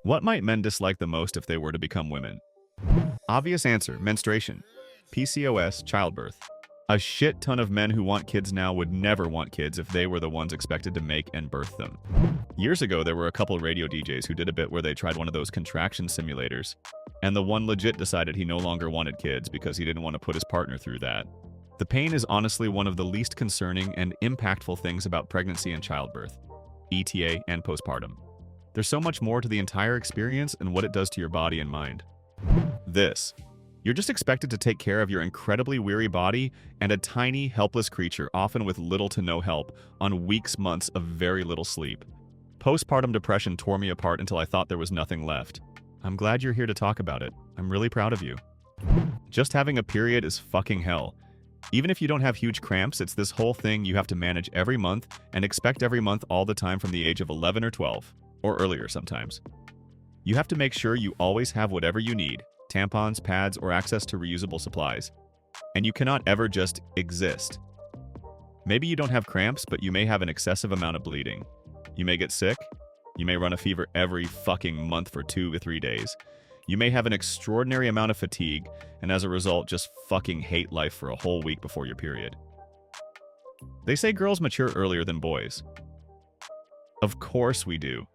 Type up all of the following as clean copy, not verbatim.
What might men dislike the most if they were to become women? Obvious answer, menstruation. PCOS, childbirth. A shit ton of men who want kids now would never want kids if they were the ones expected to make and birth them. Years ago, there were a couple radio DJs who did a bit where they tried one of those contraction simulators, and the one legit decided he no longer wanted kids because he didn't want to put his partner through that. The pain is honestly one of the least concerning and impactful things about pregnancy and childbirth, ETA and postpartum. There's so much more to the entire experience and what it does to your body and mind. You're just expected to take care of your incredibly weary body and a tiny, helpless creature, often with little to no help, on weeks, months of very little sleep. Postpartum depression tore me apart until I thought there was nothing left. I'm glad you're here to talk about it. I'm really proud of you. Just having a period is fucking hell. Even if you don't have huge cramps, it's this whole thing you have to manage every month and expect every month all the time from the age of 11 or 12, or earlier sometimes. You have to make sure you always have whatever you need, tampons, pads, or access to reusable supplies. And you cannot ever just exist. Maybe you don't have cramps, but you may have an excessive amount of bleeding. You may get sick. You may run a fever every fucking month for 2 to 3 days. You may have an extraordinary amount of fatigue, and as a result, just fucking hate life for a whole week before your period. They say girls mature earlier than boys. Of course we do.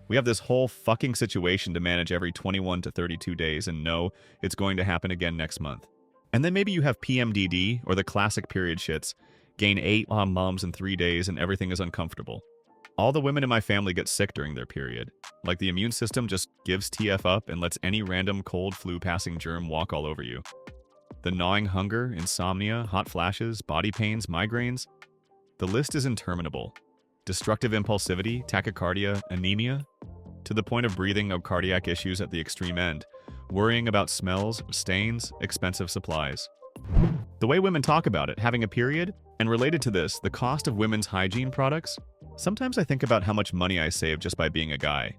We have this whole fucking situation to manage every 21 to 32 days and know it's going to happen again next month. And then maybe you have PMDD, or the classic period shits, gain 8 moms in 3 days and everything is uncomfortable. All the women in my family get sick during their period. Like the immune system just gives TF up and lets any random cold flu passing germ walk all over you. The gnawing hunger, insomnia, hot flashes, body pains, migraines. The list is interminable. Destructive impulsivity, tachycardia, anemia, to the point of breathing or cardiac issues at the extreme end, worrying about smells, stains, expensive supplies. The way women talk about it, having a period, and related to this, the cost of women's hygiene products. Sometimes I think about how much money I save just by being a guy.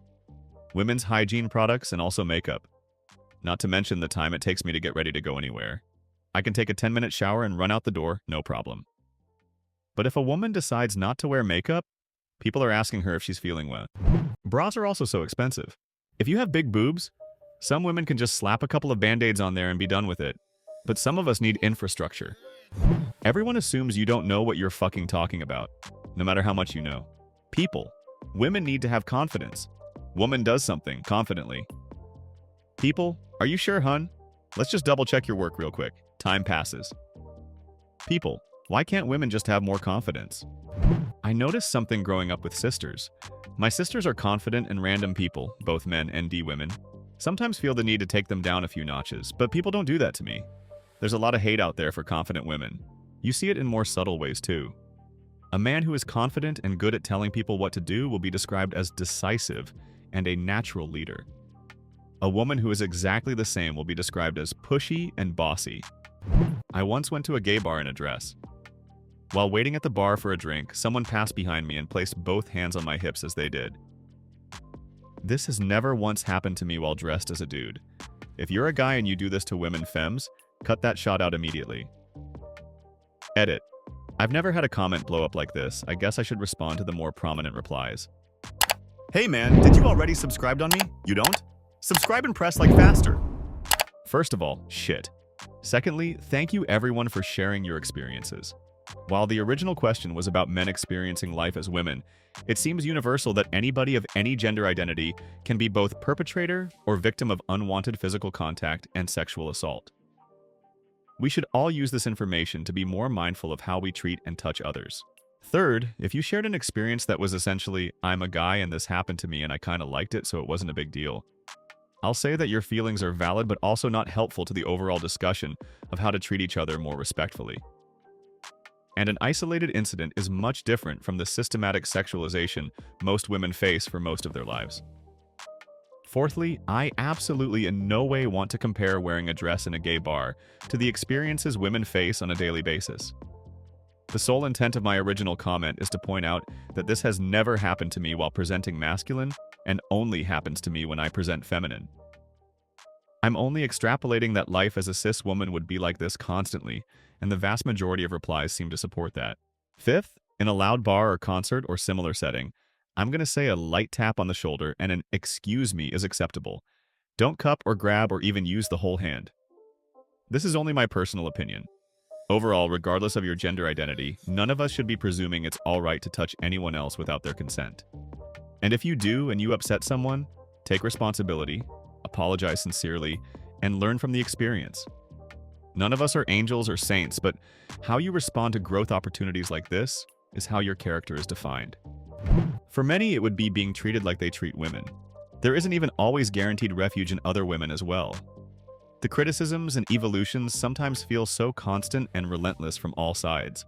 Women's hygiene products and also makeup. Not to mention the time it takes me to get ready to go anywhere. I can take a 10-minute shower and run out the door, no problem. But if a woman decides not to wear makeup, people are asking her if she's feeling wet. Bras are also so expensive. If you have big boobs, some women can just slap a couple of band-aids on there and be done with it. But some of us need infrastructure. Everyone assumes you don't know what you're fucking talking about, no matter how much you know. People. Women need to have confidence. Woman does something confidently. People. Are you sure, hun? Let's just double check your work real quick. Time passes. People. Why can't women just have more confidence? I noticed something growing up with sisters. My sisters are confident and random people, both men and women. Sometimes feel the need to take them down a few notches, but people don't do that to me. There's a lot of hate out there for confident women. You see it in more subtle ways too. A man who is confident and good at telling people what to do will be described as decisive and a natural leader. A woman who is exactly the same will be described as pushy and bossy. I once went to a gay bar in a dress. While waiting at the bar for a drink, someone passed behind me and placed both hands on my hips as they did. This has never once happened to me while dressed as a dude. If you're a guy and you do this to women femmes, cut that shot out immediately. Edit. I've never had a comment blow up like this. I guess I should respond to the more prominent replies. Hey man, did you already subscribe on me? You don't? Subscribe and press like faster. First of all, shit. Secondly, thank you everyone for sharing your experiences. While the original question was about men experiencing life as women, it seems universal that anybody of any gender identity can be both perpetrator or victim of unwanted physical contact and sexual assault. We should all use this information to be more mindful of how we treat and touch others. Third, if you shared an experience that was essentially, I'm a guy and this happened to me and I kinda liked it so it wasn't a big deal, I'll say that your feelings are valid but also not helpful to the overall discussion of how to treat each other more respectfully. And an isolated incident is much different from the systematic sexualization most women face for most of their lives. Fourthly, I absolutely in no way want to compare wearing a dress in a gay bar to the experiences women face on a daily basis. The sole intent of my original comment is to point out that this has never happened to me while presenting masculine and only happens to me when I present feminine. I'm only extrapolating that life as a cis woman would be like this constantly, and the vast majority of replies seem to support that. Fifth, in a loud bar or concert or similar setting, I'm gonna say a light tap on the shoulder and an excuse me is acceptable. Don't cup or grab or even use the whole hand. This is only my personal opinion. Overall, regardless of your gender identity, none of us should be presuming it's alright to touch anyone else without their consent. And if you do and you upset someone, take responsibility, apologize sincerely, and learn from the experience. None of us are angels or saints, but how you respond to growth opportunities like this is how your character is defined. For many, it would be being treated like they treat women. There isn't even always guaranteed refuge in other women as well. The criticisms and evolutions sometimes feel so constant and relentless from all sides.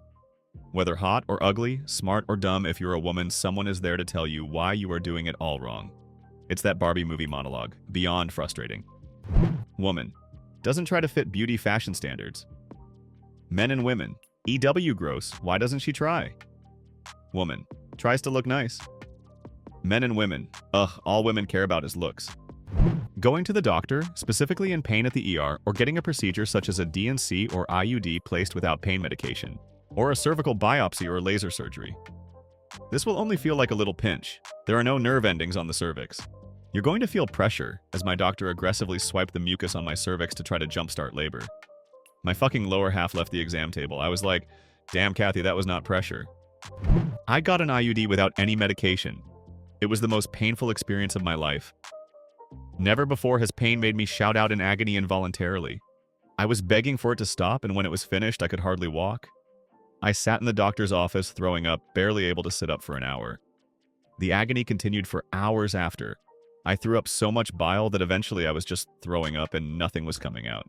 Whether hot or ugly, smart or dumb, if you're a woman, someone is there to tell you why you are doing it all wrong. It's that Barbie movie monologue, beyond frustrating. Woman. Doesn't try to fit beauty fashion standards. Men and women. EW gross, why doesn't she try? Woman. Tries to look nice. Men and women. Ugh, all women care about is looks. Going to the doctor, specifically in pain at the ER, or getting a procedure such as a DNC or IUD placed without pain medication, or a cervical biopsy or laser surgery. This will only feel like a little pinch. There are no nerve endings on the cervix. You're going to feel pressure, as my doctor aggressively swiped the mucus on my cervix to try to jumpstart labor. My fucking lower half left the exam table. I was like, damn Kathy, that was not pressure. I got an IUD without any medication. It was the most painful experience of my life. Never before has pain made me shout out in agony involuntarily. I was begging for it to stop, and when it was finished, I could hardly walk. I sat in the doctor's office, throwing up, barely able to sit up for an hour. The agony continued for hours after. I threw up so much bile that eventually I was just throwing up and nothing was coming out.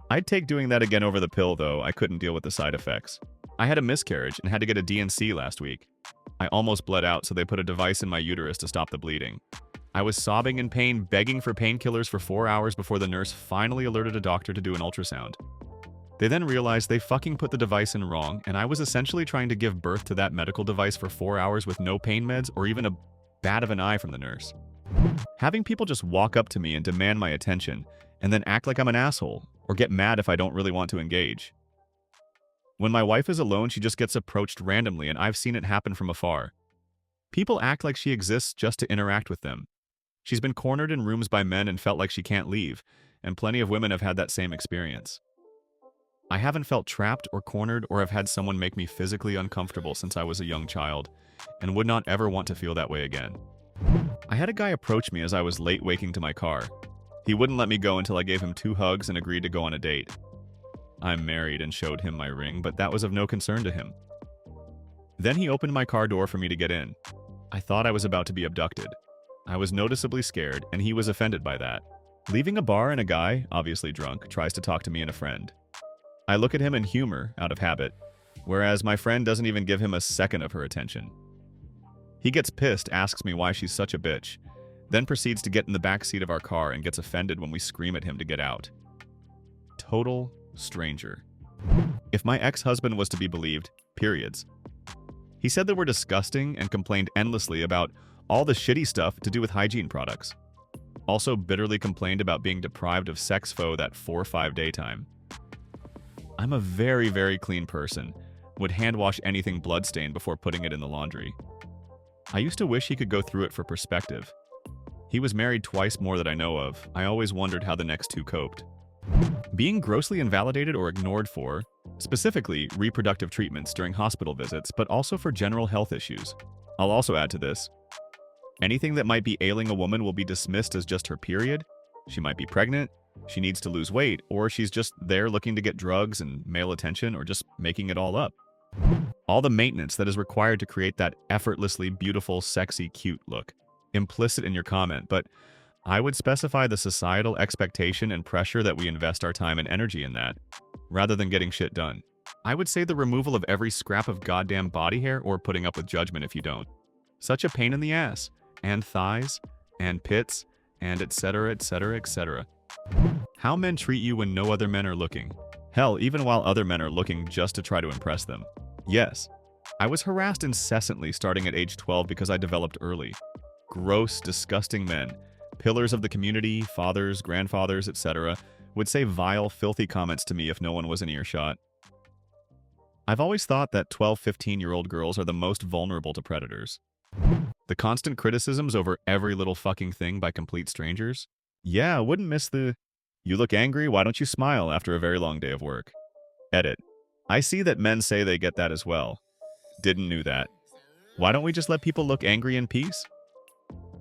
I'd take doing that again over the pill, though. I couldn't deal with the side effects. I had a miscarriage and had to get a DNC last week. I almost bled out, so they put a device in my uterus to stop the bleeding. I was sobbing in pain, begging for painkillers for 4 hours before the nurse finally alerted a doctor to do an ultrasound. They then realized they fucking put the device in wrong, and I was essentially trying to give birth to that medical device for 4 hours with no pain meds or even a bat of an eye from the nurse. Having people just walk up to me and demand my attention, and then act like I'm an asshole, or get mad if I don't really want to engage. When my wife is alone, she just gets approached randomly, and I've seen it happen from afar. People act like she exists just to interact with them. She's been cornered in rooms by men and felt like she can't leave, and plenty of women have had that same experience. I haven't felt trapped or cornered or have had someone make me physically uncomfortable since I was a young child, and would not ever want to feel that way again. I had a guy approach me as I was late waking to my car. He wouldn't let me go until I gave him 2 hugs and agreed to go on a date. I'm married and showed him my ring, but that was of no concern to him. Then he opened my car door for me to get in. I thought I was about to be abducted. I was noticeably scared, and he was offended by that. Leaving a bar and a guy, obviously drunk, tries to talk to me and a friend. I look at him in humor, out of habit, whereas my friend doesn't even give him a second of her attention. He gets pissed, asks me why she's such a bitch, then proceeds to get in the back seat of our car and gets offended when we scream at him to get out. Total stranger. If my ex-husband was to be believed, periods. He said they were disgusting and complained endlessly about all the shitty stuff to do with hygiene products. Also bitterly complained about being deprived of sex foe that 4 or 5 daytime. I'm a very, very clean person. Would hand wash anything bloodstained before putting it in the laundry. I used to wish he could go through it for perspective. He was married twice more that I know of. I always wondered how the next 2 coped. Being grossly invalidated or ignored for, specifically reproductive treatments during hospital visits, but also for general health issues. I'll also add to this. Anything that might be ailing a woman will be dismissed as just her period. She might be pregnant, she needs to lose weight, or she's just there looking to get drugs and male attention, or just making it all up. All the maintenance that is required to create that effortlessly beautiful, sexy, cute look. Implicit in your comment, but I would specify the societal expectation and pressure that we invest our time and energy in that, rather than getting shit done. I would say the removal of every scrap of goddamn body hair or putting up with judgment if you don't. Such a pain in the ass. And thighs, and pits, and etc, etc, etc. How men treat you when no other men are looking. Hell, even while other men are looking just to try to impress them. Yes, I was harassed incessantly starting at age 12 because I developed early. Gross, disgusting men, pillars of the community, fathers, grandfathers, etc., would say vile, filthy comments to me if no one was in earshot. I've always thought that 12, 15-year-old girls are the most vulnerable to predators. The constant criticisms over every little fucking thing by complete strangers? Yeah, I wouldn't miss the, "You look angry, why don't you smile?" after a very long day of work. Edit. I see that men say they get that as well. Didn't knew that. Why don't we just let people look angry in peace?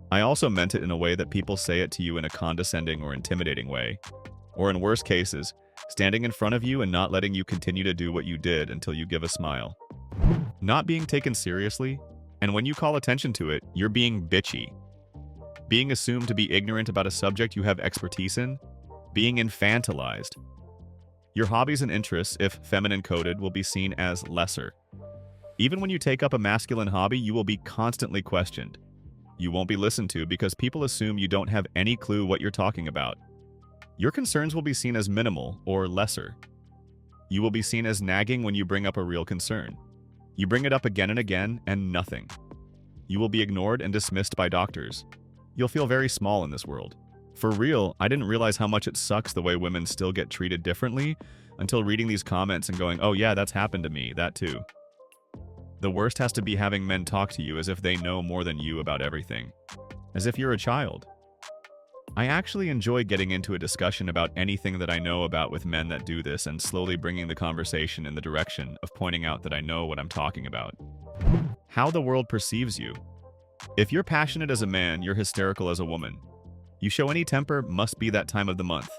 I also meant it in a way that people say it to you in a condescending or intimidating way. Or in worse cases, standing in front of you and not letting you continue to do what you did until you give a smile. Not being taken seriously, and when you call attention to it, you're being bitchy. Being assumed to be ignorant about a subject you have expertise in, being infantilized. Your hobbies and interests, if feminine coded, will be seen as lesser. Even when you take up a masculine hobby, you will be constantly questioned. You won't be listened to because people assume you don't have any clue what you're talking about. Your concerns will be seen as minimal or lesser. You will be seen as nagging when you bring up a real concern. You bring it up again and again, and nothing. You will be ignored and dismissed by doctors. You'll feel very small in this world. For real, I didn't realize how much it sucks the way women still get treated differently until reading these comments and going, "Oh yeah, that's happened to me, that too." The worst has to be having men talk to you as if they know more than you about everything. As if you're a child. I actually enjoy getting into a discussion about anything that I know about with men that do this and slowly bringing the conversation in the direction of pointing out that I know what I'm talking about. How the world perceives you. If you're passionate as a man, you're hysterical as a woman. You show any temper, must be that time of the month.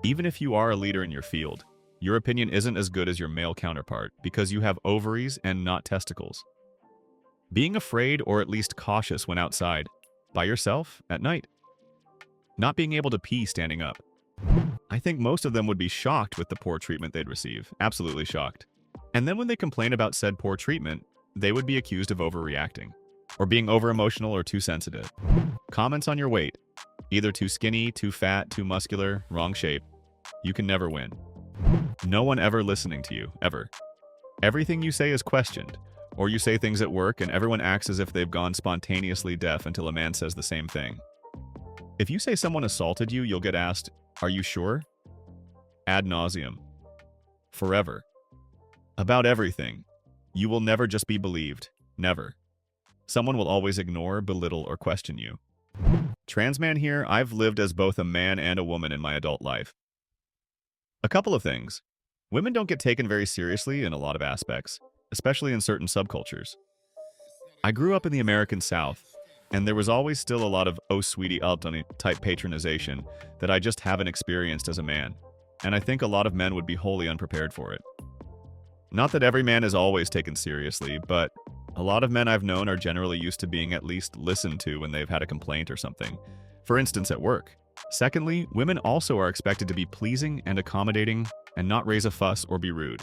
Even if you are a leader in your field, your opinion isn't as good as your male counterpart because you have ovaries and not testicles. Being afraid or at least cautious when outside, by yourself, at night. Not being able to pee standing up. I think most of them would be shocked with the poor treatment they'd receive, absolutely shocked. And then when they complain about said poor treatment, they would be accused of overreacting, or being over-emotional or too sensitive. Comments on your weight. Either too skinny, too fat, too muscular, wrong shape. You can never win. No one ever listening to you, ever. Everything you say is questioned, or you say things at work and everyone acts as if they've gone spontaneously deaf until a man says the same thing. If you say someone assaulted you, you'll get asked, "Are you sure?" Ad nauseum. Forever. About everything. You will never just be believed. Never. Someone will always ignore, belittle, or question you. Trans man here, I've lived as both a man and a woman in my adult life. A couple of things. Women don't get taken very seriously in a lot of aspects, especially in certain subcultures. I grew up in the American South, and there was always still a lot of "oh sweetie Altoni" type patronization that I just haven't experienced as a man, and I think a lot of men would be wholly unprepared for it. Not that every man is always taken seriously, but a lot of men I've known are generally used to being at least listened to when they've had a complaint or something, for instance at work. Secondly, women also are expected to be pleasing and accommodating and not raise a fuss or be rude.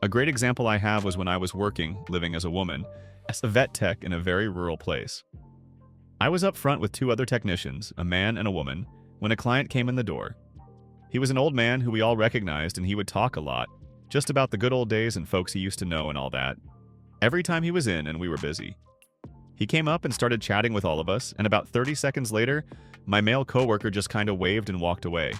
A great example I have was when I was working, living as a woman, as a vet tech in a very rural place. I was up front with two other technicians, a man and a woman, when a client came in the door. He was an old man who we all recognized, and he would talk a lot, just about the good old days and folks he used to know and all that, every time he was in and we were busy. He came up and started chatting with all of us, and about 30 seconds later, my male coworker just kinda waved and walked away.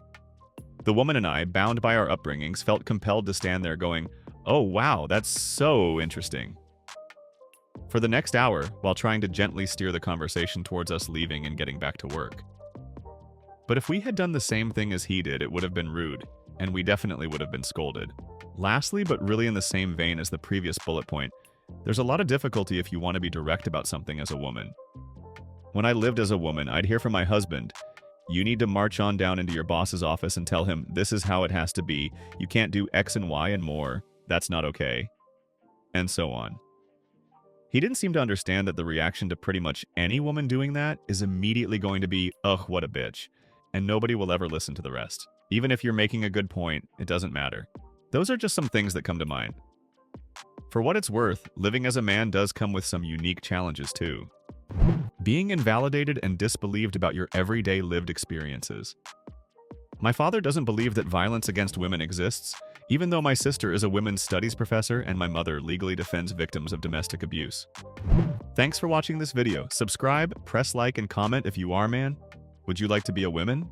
The woman and I, bound by our upbringings, felt compelled to stand there going, "Oh wow, that's so interesting." For the next hour, while trying to gently steer the conversation towards us leaving and getting back to work. But if we had done the same thing as he did, it would have been rude, and we definitely would have been scolded. Lastly, but really in the same vein as the previous bullet point, there's a lot of difficulty if you want to be direct about something as a woman. When I lived as a woman, I'd hear from my husband, "You need to march on down into your boss's office and tell him this is how it has to be. You can't do X and Y and more. That's not okay." And so on. He didn't seem to understand that the reaction to pretty much any woman doing that is immediately going to be, "Ugh, what a bitch," and nobody will ever listen to the rest. Even if you're making a good point, it doesn't matter. Those are just some things that come to mind. For what it's worth, living as a man does come with some unique challenges too. Being invalidated and disbelieved about your everyday lived experiences. My father doesn't believe that violence against women exists, even though my sister is a women's studies professor and my mother legally defends victims of domestic abuse. Thanks for watching this video. Subscribe, press like, and comment if you are a man. Would you like to be a woman?